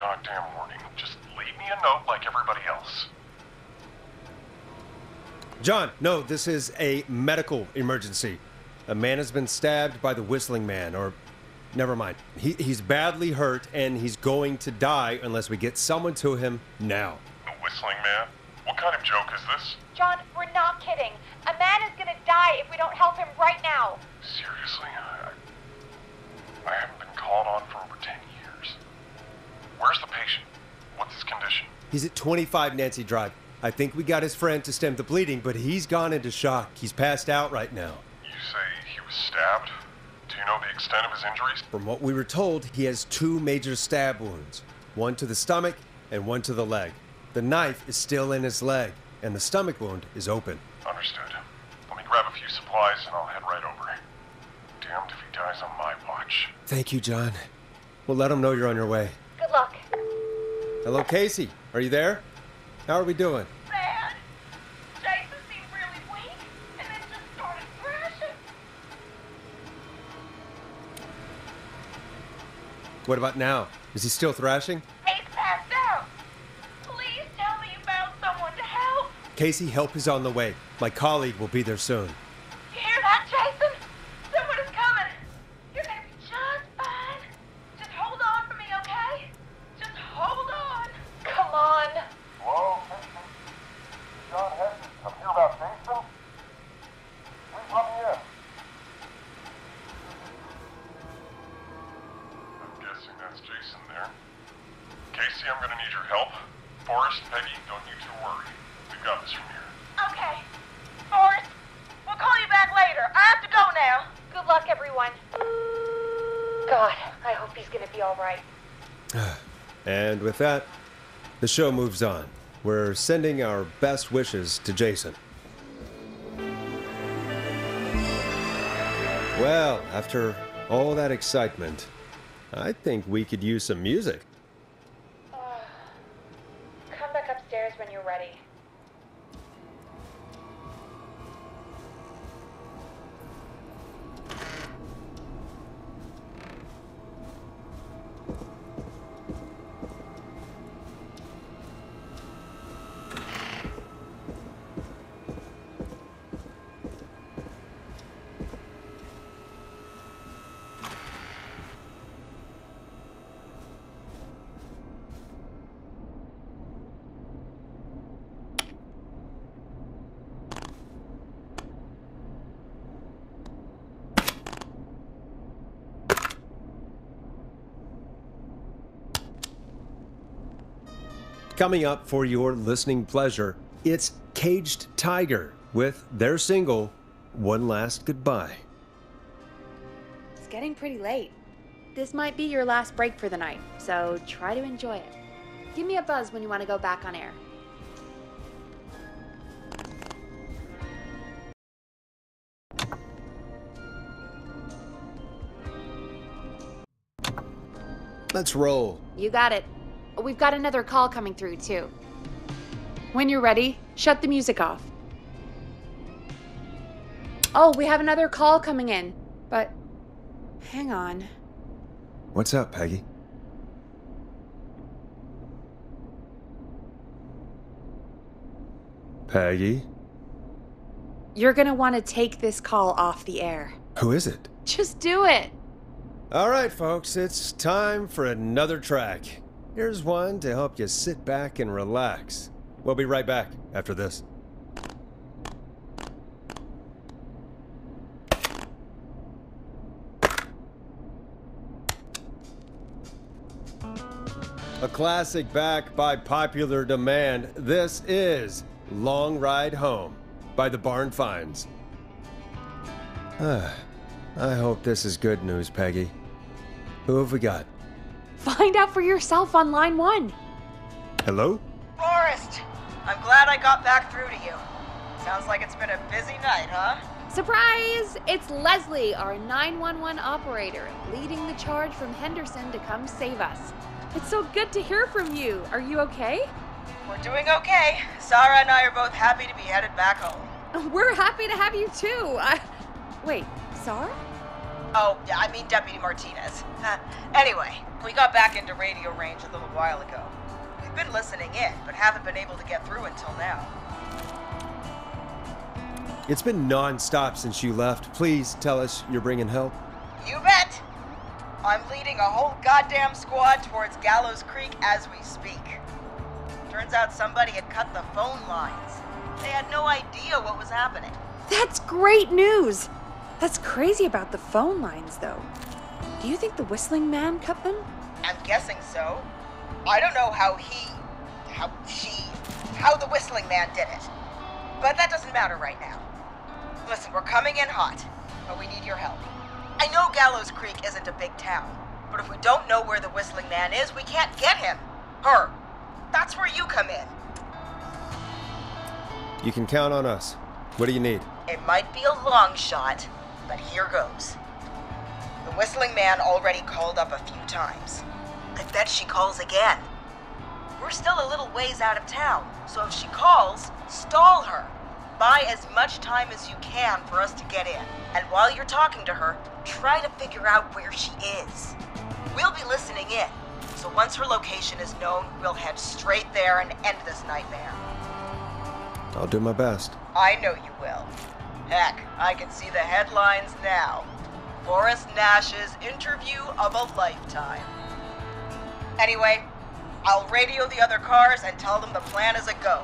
goddamn warning. Just leave me a note like everybody else. John, no, this is a medical emergency. A man has been stabbed by the Whistling Man, or... Never mind. He's badly hurt, and he's going to die unless we get someone to him now. The Whistling Man? What kind of joke is this? John, we're not kidding. A man is gonna die if we don't help him right now. Seriously? I haven't been called on for over 10 years. Where's the patient? What's his condition? He's at 25 Nancy Drive. I think we got his friend to stem the bleeding, but he's gone into shock. He's passed out right now. You say he was stabbed? Do you know the extent of his injuries? From what we were told, he has 2 major stab wounds. One to the stomach and one to the leg. The knife is still in his leg, and the stomach wound is open. Understood. Let me grab a few supplies and I'll head right over. Damned if he dies on my watch. Thank you, John. We'll let him know you're on your way. Good luck. Hello, Casey. Are you there? How are we doing? Bad. Jason seemed really weak, and then just started crashing. What about now? Is he still thrashing? He's passed out. Please tell me you found someone to help. Casey, help is on the way. My colleague will be there soon. You hear that, Jason? Someone is coming. You're gonna be just fine. Just hold on for me, okay? Just hold on. Come on. Hello, patient. John Hedges. I'm here about Jason. Please let me in. I'm guessing that's Jason there. Casey, I'm gonna need your help. Forrest, Peggy, don't you two worry. We've got this from here. Okay. Forrest, we'll call you back later. I have to go now. Good luck, everyone. God, I hope he's gonna be all right. And with that, the show moves on. We're sending our best wishes to Jason. Well, after all that excitement, I think we could use some music. Come back upstairs when you're ready. Coming up for your listening pleasure, it's Caged Tiger with their single, One Last Goodbye. It's getting pretty late. This might be your last break for the night, so try to enjoy it. Give me a buzz when you want to go back on air. Let's roll. You got it. We've got another call coming through, too. When you're ready, shut the music off. Oh, we have another call coming in, but hang on. What's up, Peggy? Peggy? You're gonna want to take this call off the air. Who is it? Just do it. All right, folks, it's time for another track. Here's one to help you sit back and relax. We'll be right back after this. A classic back by popular demand. This is Long Ride Home by the Barn Finds. I hope this is good news, Peggy. Who have we got? Find out for yourself on line 1. Hello? Forrest, I'm glad I got back through to you. Sounds like it's been a busy night, huh? Surprise! It's Leslie, our 911 operator, leading the charge from Henderson to come save us. It's so good to hear from you. Are you okay? We're doing okay. Sarah and I are both happy to be headed back home. We're happy to have you too. Wait, Sarah? Oh, I mean Deputy Martinez. Anyway, We got back into radio range a little while ago. We've been listening in, but haven't been able to get through until now. It's been non-stop since you left. Please tell us you're bringing help. You bet! I'm leading a whole goddamn squad towards Gallows Creek as we speak. Turns out somebody had cut the phone lines. They had no idea what was happening. That's great news! That's crazy about the phone lines, though. Do you think the Whistling Man cut them? I'm guessing so. I don't know how the Whistling Man did it. But that doesn't matter right now. Listen, we're coming in hot, but we need your help. I know Gallows Creek isn't a big town, but if we don't know where the Whistling Man is, we can't get him. Her. That's where you come in. You can count on us. What do you need? It might be a long shot, but here goes. The Whistling Man already called up a few times. I bet she calls again. We're still a little ways out of town, so if she calls, stall her. Buy as much time as you can for us to get in. And while you're talking to her, try to figure out where she is. We'll be listening in, so once her location is known, we'll head straight there and end this nightmare. I'll do my best. I know you will. Heck, I can see the headlines now. Forrest Nash's interview of a lifetime. Anyway, I'll radio the other cars and tell them the plan is a go.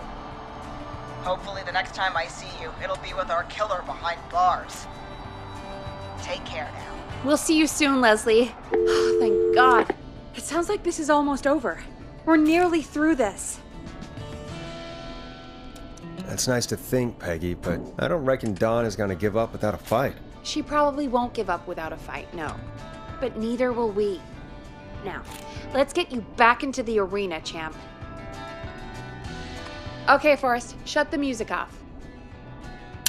Hopefully the next time I see you, it'll be with our killer behind bars. Take care now. We'll see you soon, Leslie. Oh, thank God. It sounds like this is almost over. We're nearly through this. That's nice to think, Peggy, but I don't reckon Dawn is gonna give up without a fight. She probably won't give up without a fight, no. But neither will we. Now, let's get you back into the arena, champ. Okay, Forrest, shut the music off.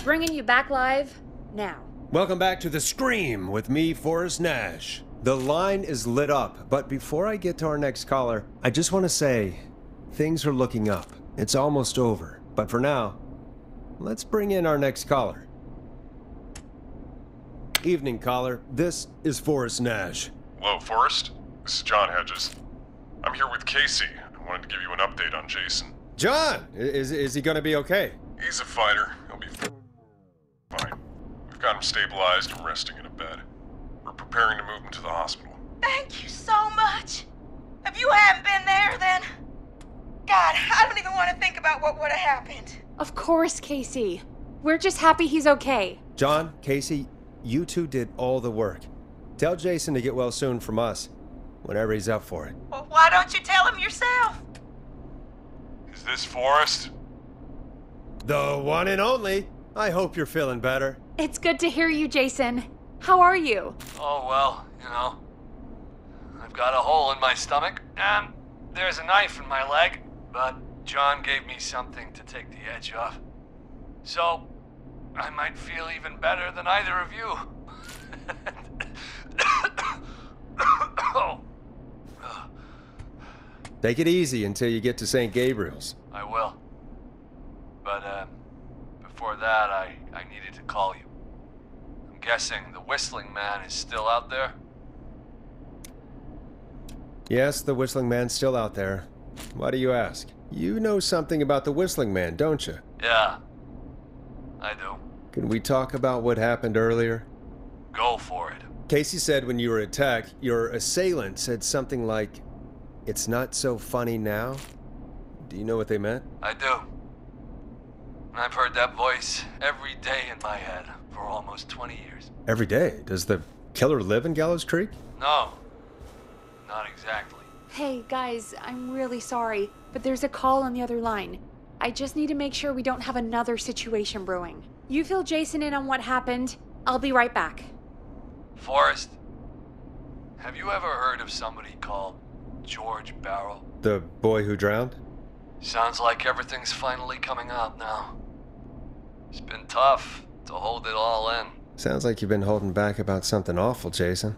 Bringing you back live now. Welcome back to The Scream with me, Forrest Nash. The line is lit up, but before I get to our next caller, I just want to say, things are looking up. It's almost over, but for now, let's bring in our next caller. Evening, caller. This is Forrest Nash. Hello, Forrest. This is John Hedges. I'm here with Casey. I wanted to give you an update on Jason. John, is he gonna be okay? He's a fighter. He'll be fine. We've got him stabilized and resting in a bed. We're preparing to move him to the hospital. Thank you so much. If you hadn't been there, then... God, I don't even want to think about what would have happened. Of course, Casey. We're just happy he's okay. John, Casey, you two did all the work. Tell Jason to get well soon from us, whenever he's up for it. Well, why don't you tell him yourself? Is this Forrest? The one and only. I hope you're feeling better. It's good to hear you, Jason. How are you? Oh, well, I've got a hole in my stomach, and there's a knife in my leg, but John gave me something to take the edge off. So, I might feel even better than either of you. Oh. Take it easy until you get to St. Gabriel's. I will. But, before that, I needed to call you. I'm guessing the Whistling Man is still out there? Yes, the Whistling Man's still out there. Why do you ask? You know something about the Whistling Man, don't you? Yeah, I do. Can we talk about what happened earlier? Go for it. Casey said when you were attacked, your assailant said something like, "It's not so funny now." Do you know what they meant? I do. I've heard that voice every day in my head for almost 20 years. Every day? Does the killer live in Gallows Creek? No, not exactly. Hey, guys, I'm really sorry, but there's a call on the other line. I just need to make sure we don't have another situation brewing. You fill Jason in on what happened. I'll be right back. Forrest, have you ever heard of somebody called George Barrow? The boy who drowned? Sounds like everything's finally coming out now. It's been tough to hold it all in. Sounds like you've been holding back about something awful, Jason.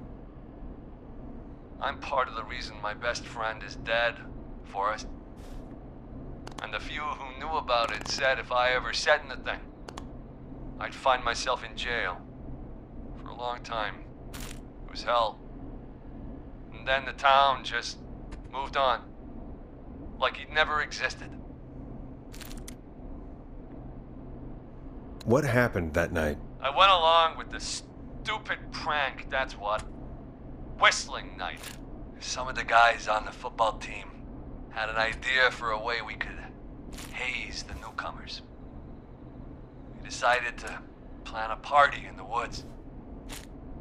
I'm part of the reason my best friend is dead, Forrest. And the few who knew about it said if I ever said anything, I'd find myself in jail. For a long time. It was hell. And then the town just moved on. Like he'd never existed. What happened that night? I went along with the stupid prank, that's what. Whistling night. Some of the guys on the football team had an idea for a way we could haze the newcomers. We decided to plan a party in the woods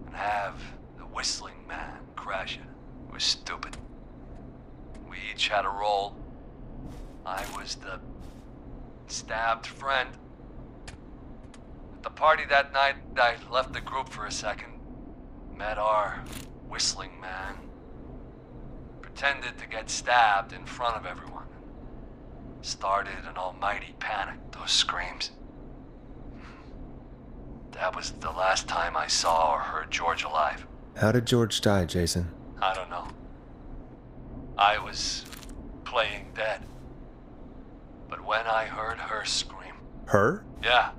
and have the Whistling Man crash it. It was stupid. We each had a role. I was the stabbed friend. At the party that night, I left the group for a second. Met our Whistling Man. Pretended to get stabbed in front of everyone. Started an almighty panic, those screams. That was the last time I saw or heard George alive. How did George die, Jason? I don't know. I was playing dead. But when I heard her scream... Her? Yeah.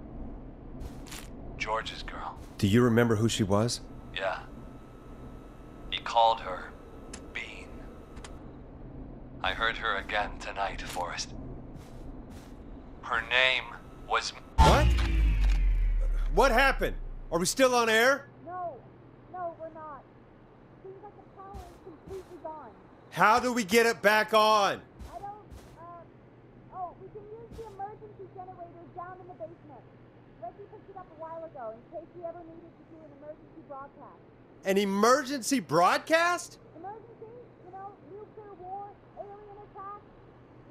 George's girl. Do you remember who she was? Yeah. He called her Bean. I heard her again tonight, Forrest. Her name was... What? What happened? Are we still on air? No, we're not. Seems like the power is completely gone. How do we get it back on? I don't, we can use the emergency generator down in the basement. Reggie picked it up a while ago in case we ever needed to do an emergency broadcast. An emergency broadcast? Emergency? You know, nuclear war, alien attack,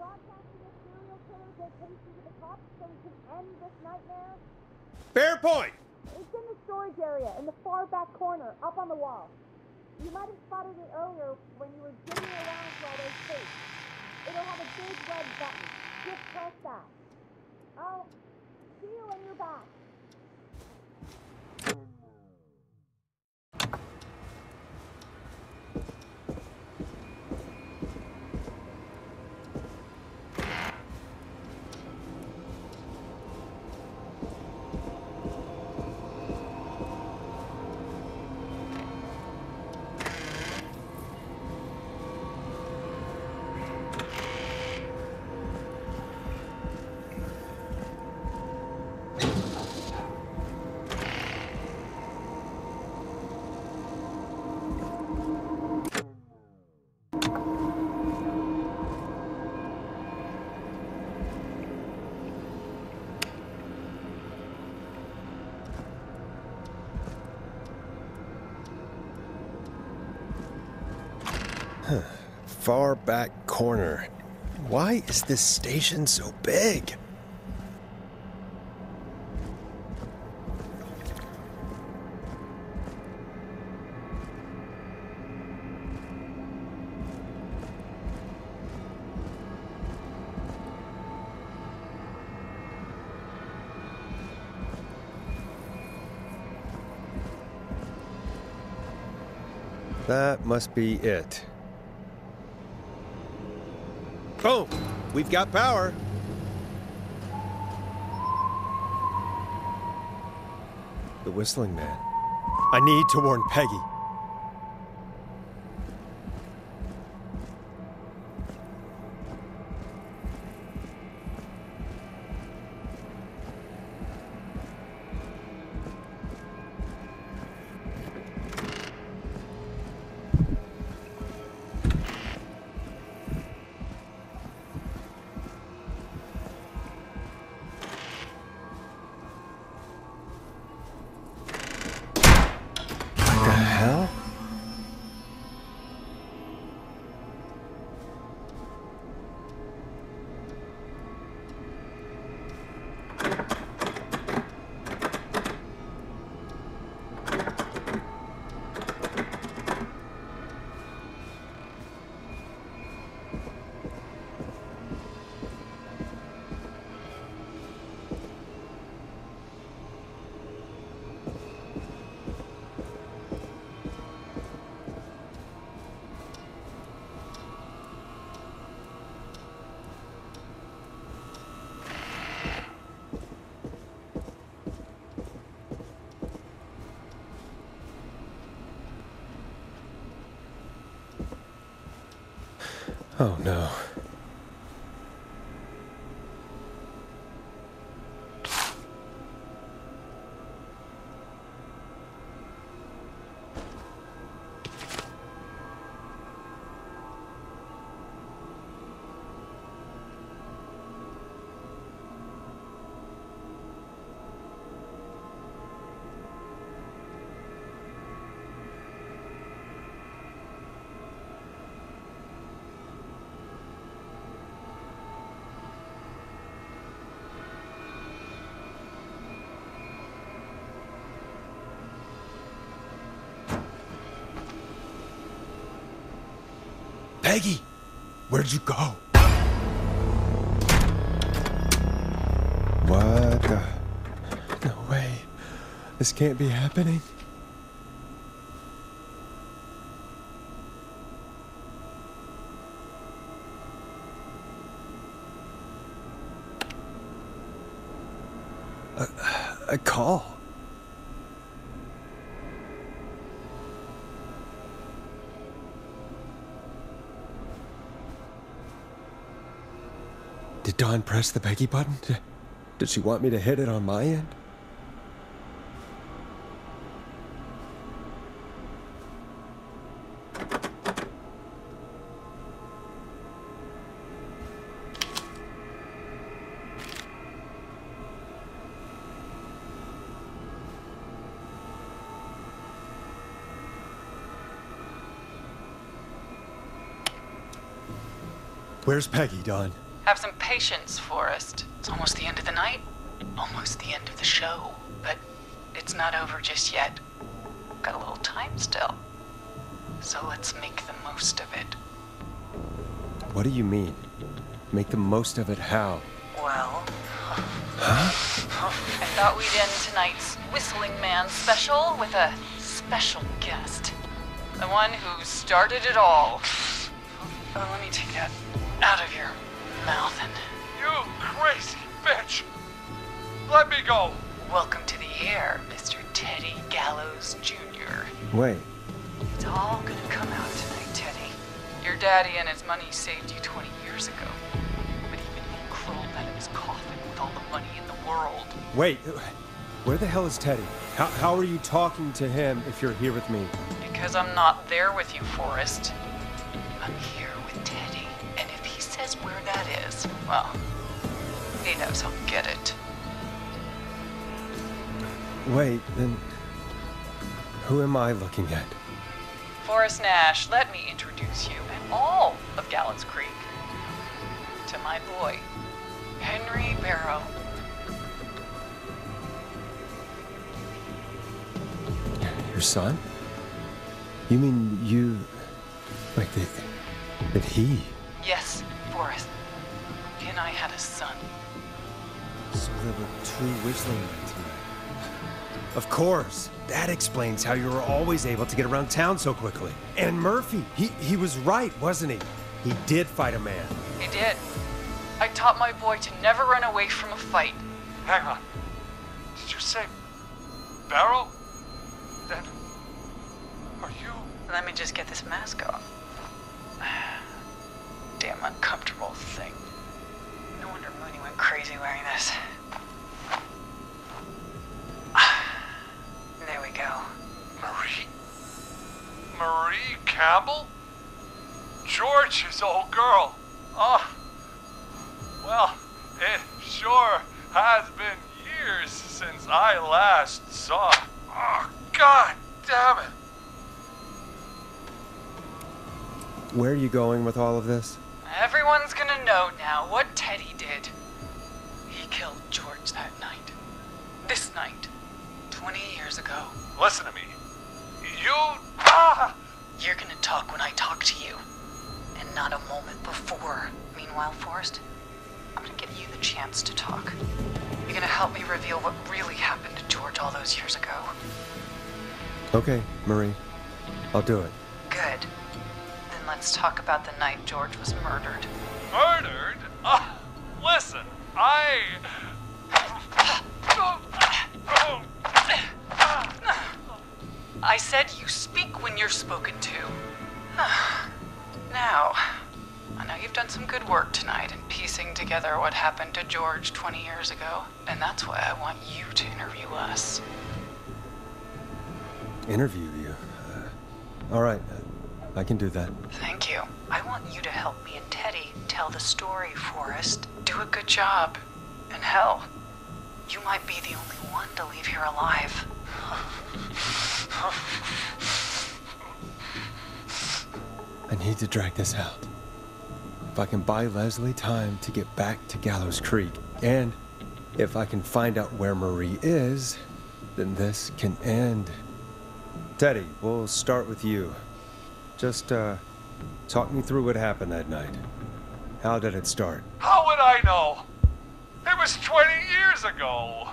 broadcasting a serial killer's location to the cops so we can end this nightmare. Fair point. It's in the storage area in the far back corner, up on the wall. You might have spotted it earlier when you were digging around for all those tapes. It'll have a big red button. Just press that. I'll see you when you're back. Far back corner. Why is this station so big? That must be it. Boom! We've got power. The Whistling Man. I need to warn Peggy. Oh no. Peggy, where'd you go? What the? No way. This can't be happening. A call. Did Dawn press the Peggy button? Did she want me to hit it on my end? Where's Peggy, Dawn? Have some patience, Forrest. It's almost the end of the night, almost the end of the show, but it's not over just yet. Got a little time still. So let's make the most of it. What do you mean? Make the most of it how? Well, Huh? I thought we'd end tonight's Whistling Man special with a special guest. The one who started it all. Let me take that out of your mouth and... You crazy bitch! Let me go! Welcome to the air, Mr. Teddy Gallows Jr. Wait. It's all gonna come out tonight, Teddy. Your daddy and his money saved you 20 years ago. But even he crawled out of his coffin with all the money in the world. Wait. Where the hell is Teddy? How are you talking to him if you're here with me? Because I'm not there with you, Forrest. I'm here with Teddy. And if he says where that is, well, he knows he'll get it. Wait, then... Who am I looking at? Forrest Nash, let me introduce you and all of Gallows Creek to my boy, Henry Barrow. Your son? You mean you... Wait, that he... Yes, Forrest. He and I had a son. So there were two Whistling Men tonight. Of course. That explains how you were always able to get around town so quickly. And Murphy, he was right, wasn't he? He did fight a man. He did. I taught my boy to never run away from a fight. Hang on. Did you say Barrow? Then are you? Let me just get this mask off. Damn uncomfortable thing. No wonder Mooney went crazy wearing this. There we go. Marie? Marie Campbell? George's old girl. Oh. Well, it sure has been years since I last saw her. Oh, God damn it. Where are you going with all of this? Everyone's gonna know now what Teddy did. He killed George that night. This night. 20 years ago. Listen to me. You're gonna talk when I talk to you. And not a moment before. Meanwhile, Forrest, I'm gonna give you the chance to talk. You're gonna help me reveal what really happened to George all those years ago. Okay, Marie. I'll do it. Good. Then let's talk about the night George was murdered. Murdered? Listen, I said you speak when you're spoken to. Now, I know tonight in piecing together what happened to George 20 years ago, and that's why I want you to interview us. Interview you? All right, I can do that. Thank you. I want you to help me and Teddy tell the story, Forrest. Do a good job. And hell, you might be the only one to leave here alive. I need to drag this out. If I can buy Leslie time to get back to Gallows Creek, and if I can find out where Marie is, then this can end. Teddy, we'll start with you. Just, talk me through what happened that night. How did it start? How would I know? It was 20 years ago.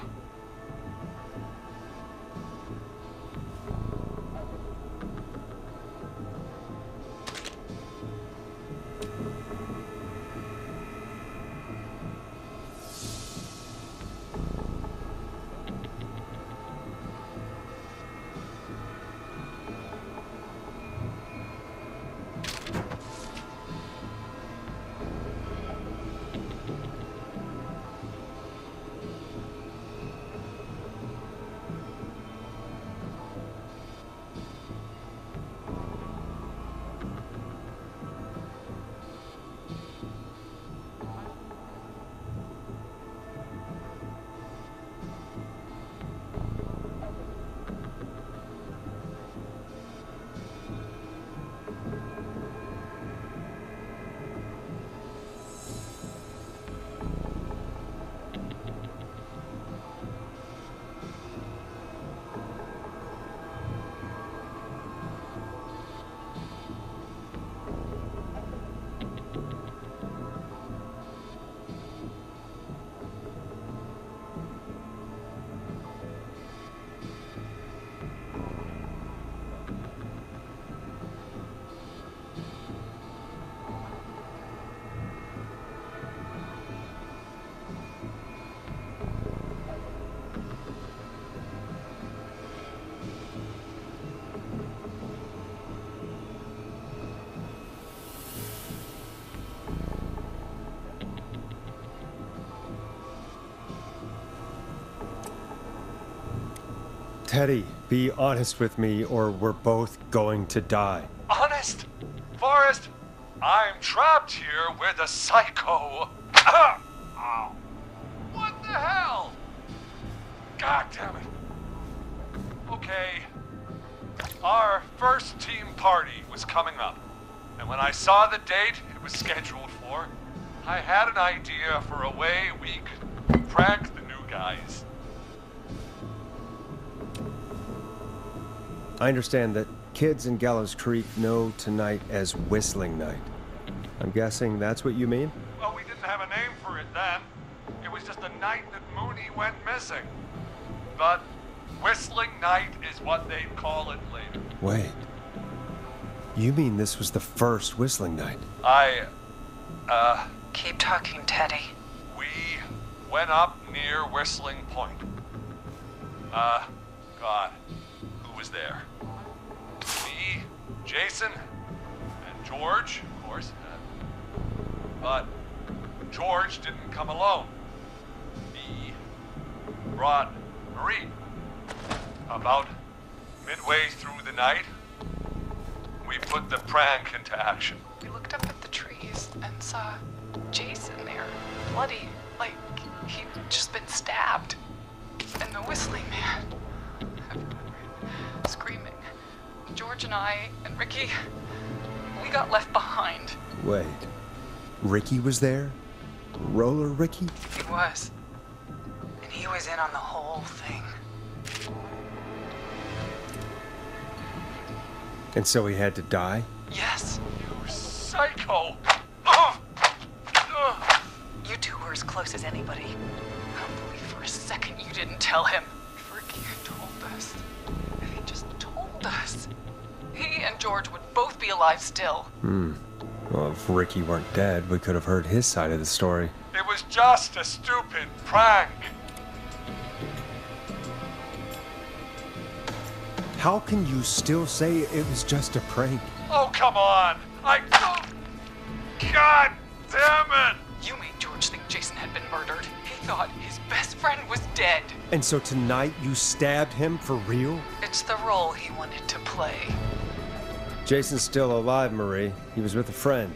Teddy, be honest with me or we're both going to die. Honest? Forrest, I'm trapped here with a psycho. Ow. What the hell? God damn it. Okay. Our first team party was coming up. And when I saw the date it was scheduled for, I had an idea for a way we could prank the new guys. I understand that kids in Gallows Creek know tonight as Whistling Night. I'm guessing that's what you mean? Well, we didn't have a name for it then. It was just the night that Mooney went missing. But Whistling Night is what they'd call it later. Wait. You mean this was the first Whistling Night? Keep talking, Teddy. We went up near Whistling Point. God, who was there? Me, Jason, and George, of course. But George didn't come alone. He brought Marie. About midway through the night, we put the prank into action. We looked up at the trees and saw Jason there, bloody, like he'd just been stabbed. And the Whistling Man, screaming. George and I and Ricky, we got left behind. Wait. Ricky was there? Roller Ricky? He was. And he was in on the whole thing. And so he had to die? Yes. You psycho! You two were as close as anybody. I don't believe for a second you didn't tell him. If Ricky had told us, if he just told us, he and George would both be alive still. Well, if Ricky weren't dead, we could have heard his side of the story. It was just a stupid prank. How can you still say it was just a prank? Oh, come on. God damn it! You made George think Jason had been murdered. He thought his best friend was dead. And so tonight you stabbed him for real? It's the role he wanted to play. Jason's still alive, Marie. He was with a friend.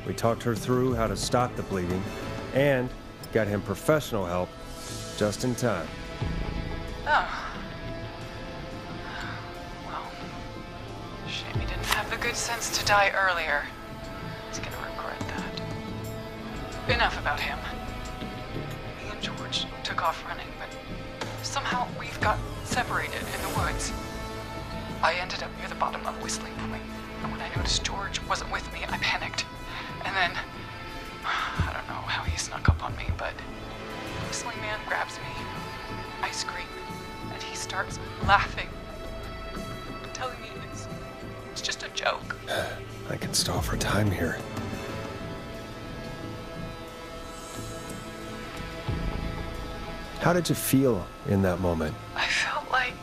We talked her through how to stop the bleeding and got him professional help just in time. Oh. Well, shame he didn't have the good sense to die earlier. He's gonna regret that. Enough about him. Me and George took off running, but somehow we've got separated in the woods. I ended up near the bottom of Whistling Point, and when I noticed George wasn't with me, I panicked. And then, I don't know how he snuck up on me, but the Whistling Man grabs me. I scream, and he starts laughing, telling me it's just a joke. I can stall for time here. How did you feel in that moment? I felt like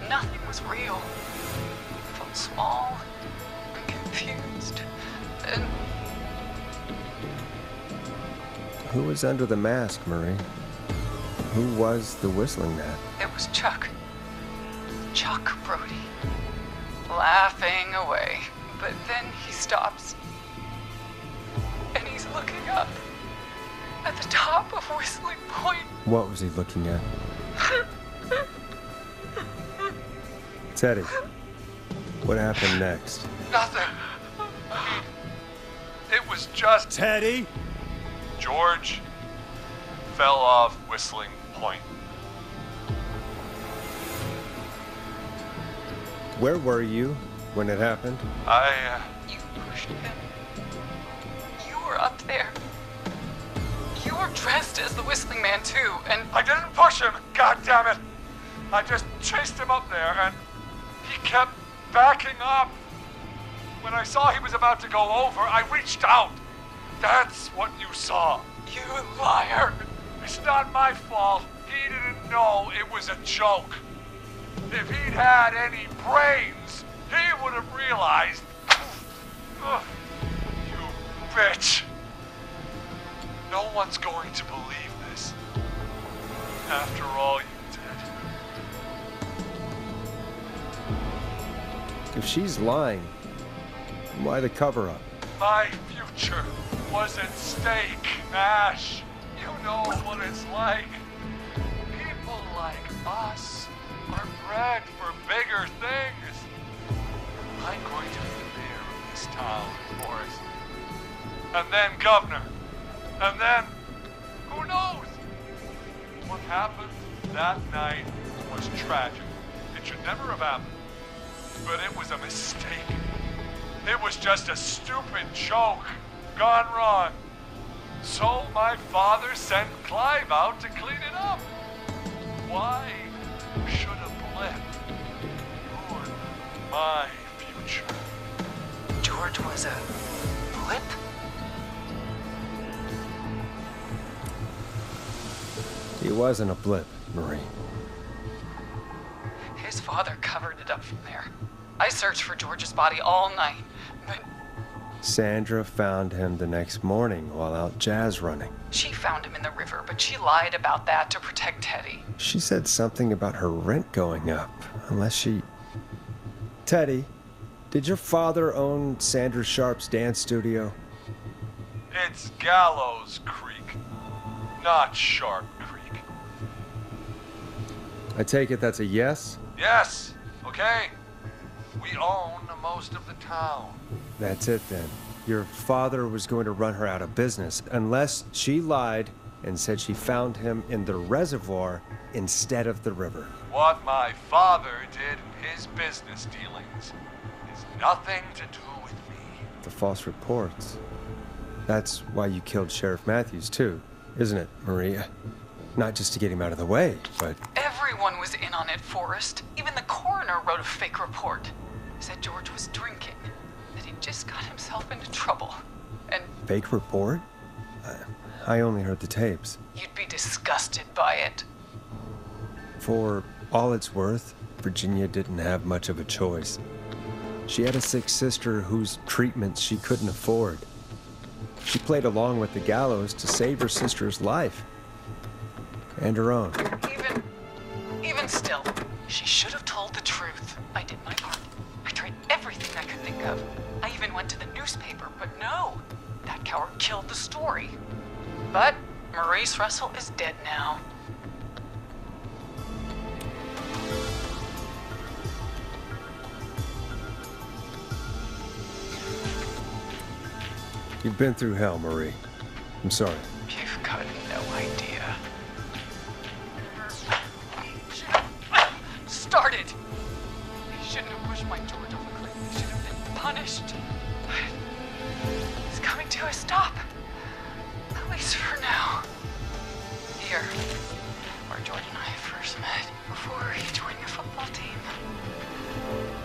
nothing was real. I felt small and confused, and Who was under the mask, Marie? Who was the Whistling Man? it was Chuck. Chuck Brody. Laughing away. But then he stops. And he's looking up at the top of Whistling Point. What was he looking at? Teddy, what happened next? Nothing. It was just Teddy? George fell off Whistling Point. Where were you when it happened? You pushed him. You were up there. You were dressed as the Whistling Man too, and I didn't push him, god damn it! I just chased him up there and he kept backing up. When I saw he was about to go over, I reached out. That's what you saw. you liar. It's not my fault. He didn't know it was a joke. If he'd had any brains, he would have realized. Ugh, you bitch. No one's going to believe this. After all you did. If she's lying, why the cover-up? My future was at stake, Ash. You know what it's like. People like us are bred for bigger things. I'm going to be the mayor of this town, Forrest. And then governor. And then, who knows? What happened that night was tragic. It should never have happened. But it was a mistake. It was just a stupid joke gone wrong. So my father sent Clive out to clean it up. Why should a blip ruin my future? George was a blip? He wasn't a blip, Marie. His father covered it up from there. I searched for George's body all night, but Sandra found him the next morning while out jazz running. she found him in the river, but she lied about that to protect Teddy. She said something about her rent going up, unless she... Teddy, did your father own Sandra Sharp's dance studio? It's Gallows Creek, not Sharp Creek. I take it that's a yes? Yes, okay. We own most of the town. That's it then. Your father was going to run her out of business unless she lied and said she found him in the reservoir instead of the river. What my father did in his business dealings is nothing to do with me. The false reports. That's why you killed Sheriff Matthews too, isn't it, Maria? Not just to get him out of the way, but... Everyone was in on it, Forrest. Even the coroner wrote a fake report. Said George was drinking, that he just got himself into trouble. And Fake report? I only heard the tapes. you'd be disgusted by it. For all it's worth, Virginia didn't have much of a choice. She had a sick sister whose treatment she couldn't afford. She played along with the gallows to save her sister's life. And her own. Even still, she should have told the truth. I did my part. I tried everything I could think of. I even went to the newspaper, but no. That coward killed the story. But Maurice Russell is dead now. You've been through hell, Marie. I'm sorry. You've got no idea. Started! He shouldn't have pushed my George off a cliff. He should have been punished. But he's coming to a stop. At least for now. Here, where George and I first met, before he joined the football team,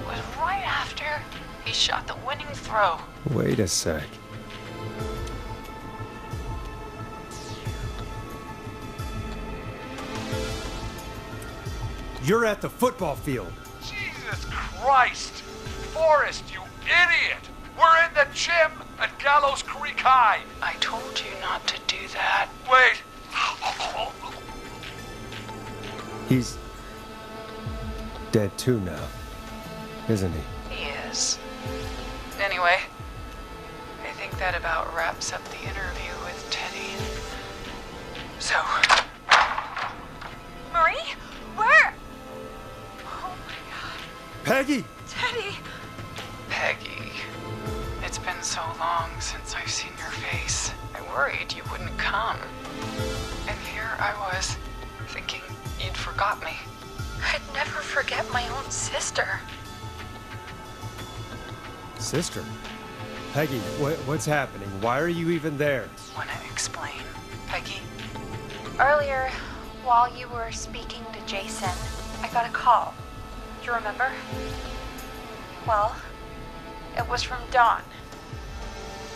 was right after he shot the winning throw. Wait a sec. You're at the football field. Jesus Christ! Forrest, you idiot! We're in the gym at Gallows Creek High! I told you not to do that. Wait! He's dead too now, isn't he? He is. Anyway, I think that about wraps up the interview with Teddy. So... Marie? Where? Oh my god. Peggy! Teddy! Peggy, it's been so long since I've seen your face. I worried you wouldn't come. And here I was, thinking you'd forgot me. I'd never forget my own sister. Sister? Peggy, what's happening? Why are you even there? Wanna explain, Peggy? Earlier, while you were speaking to Jason, I got a call. Do you remember? Well, it was from Dawn.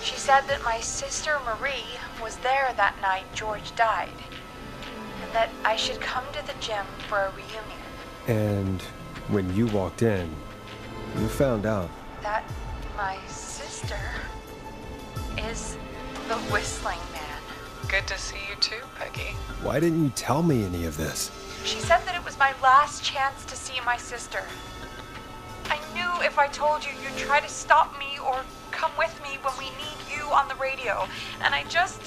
She said that my sister Marie was there that night George died, and that I should come to the gym for a reunion. And when you walked in, you found out. That my sister is the Whistling Man. Good to see you too, Peggy. Why didn't you tell me any of this? She said that it was my last chance to see my sister. I knew if I told you, you'd try to stop me or come with me when we need you on the radio. And I just...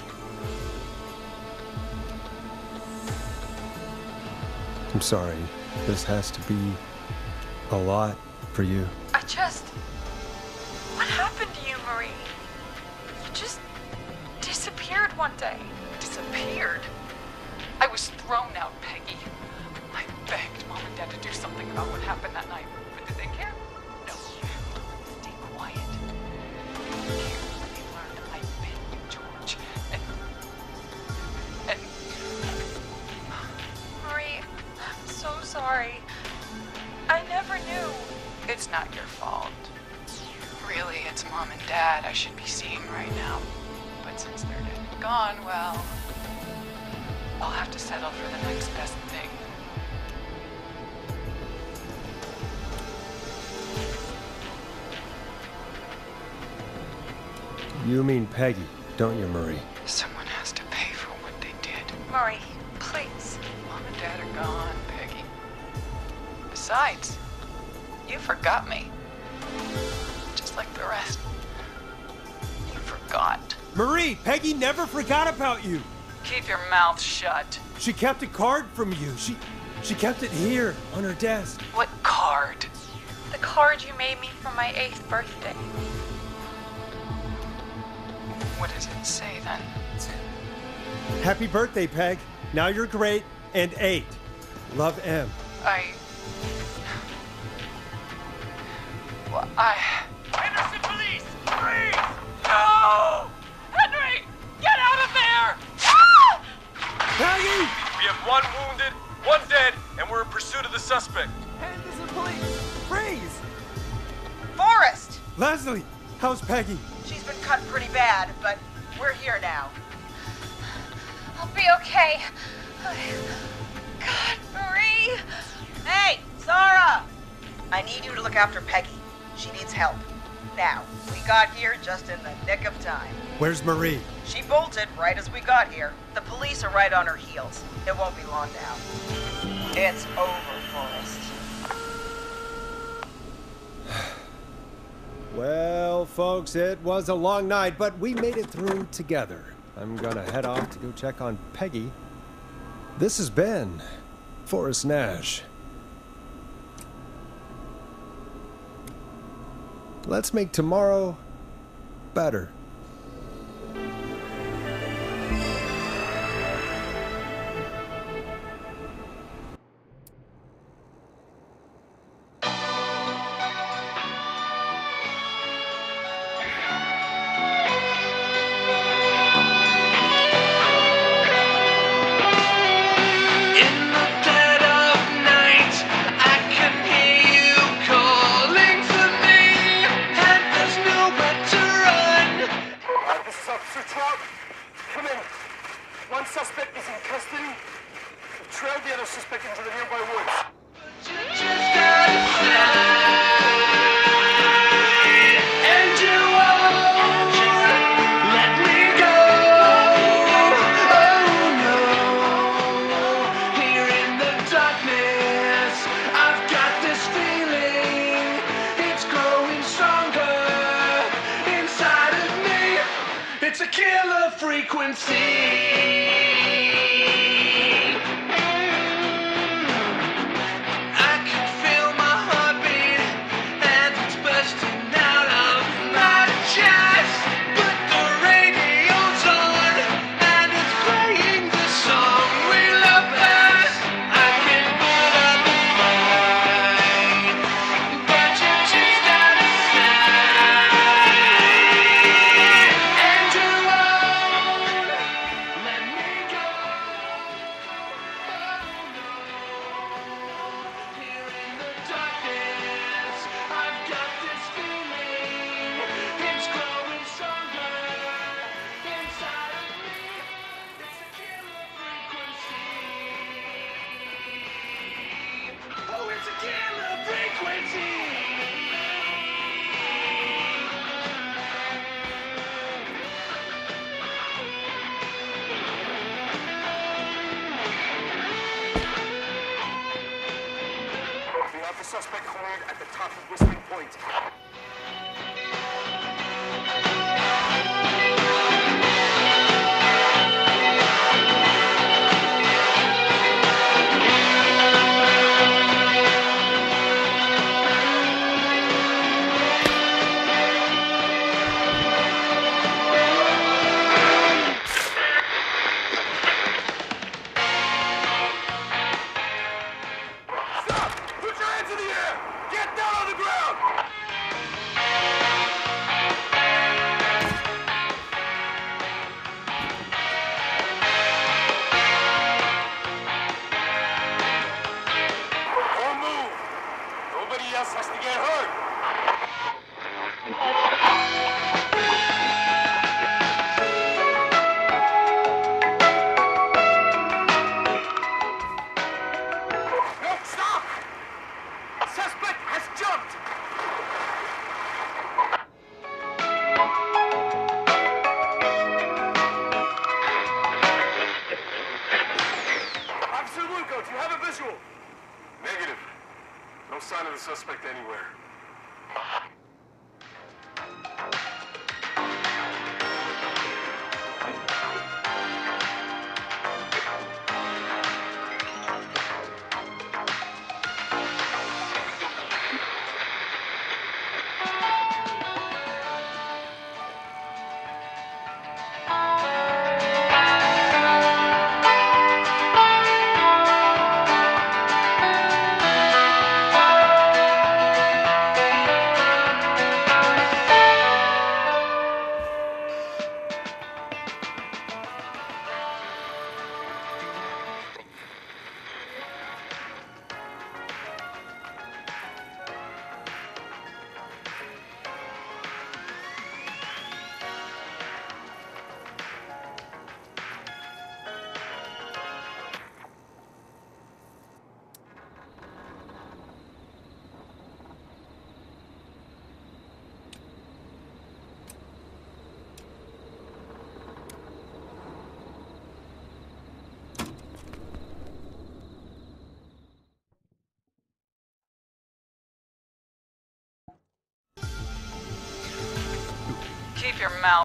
I'm sorry. This has to be a lot for you. What happened to you, Marie? You just disappeared one day. Disappeared? I was thrown out, Peggy. I begged Mom and Dad to do something about what happened that night. But did they care? No. Stay quiet. They didn't care when they learned I'd been with George. And... Marie, I'm so sorry. I never knew. It's not your fault. Really, it's Mom and Dad I should be seeing right now. But since they're dead and gone, well, I'll have to settle for the next best thing. You mean Peggy, don't you, Marie? Someone has to pay for what they did. Marie, please. Mom and Dad are gone, Peggy. Besides, you forgot me. Just like the rest. You forgot. Marie, Peggy never forgot about you. Keep your mouth shut. She kept a card from you. She kept it here on her desk. What card? The card you made me for my 8th birthday. What does it say then? Happy birthday, Peg. Now you're great and 8. Love, M. Henderson police! Freeze! No! Henry! Get out of there! Ah! Peggy! We have 1 wounded, 1 dead, and we're in pursuit of the suspect. Henderson police! Freeze! Forrest! Leslie, how's Peggy? She's been cut pretty bad, but we're here now. I'll be okay. God, Marie! Hey, Zara! I need you to look after Peggy. She needs help. Now, we got here just in the nick of time. Where's Marie? She bolted right as we got here. The police are right on her heels. It won't be long now. It's over, Forrest. Well, folks, it was a long night, but we made it through together. I'm gonna head off to go check on Peggy. This has been Forrest Nash. Let's make tomorrow better. Suspect cornered at the top of Whistling Point. Sign of the suspect anywhere. your mouth.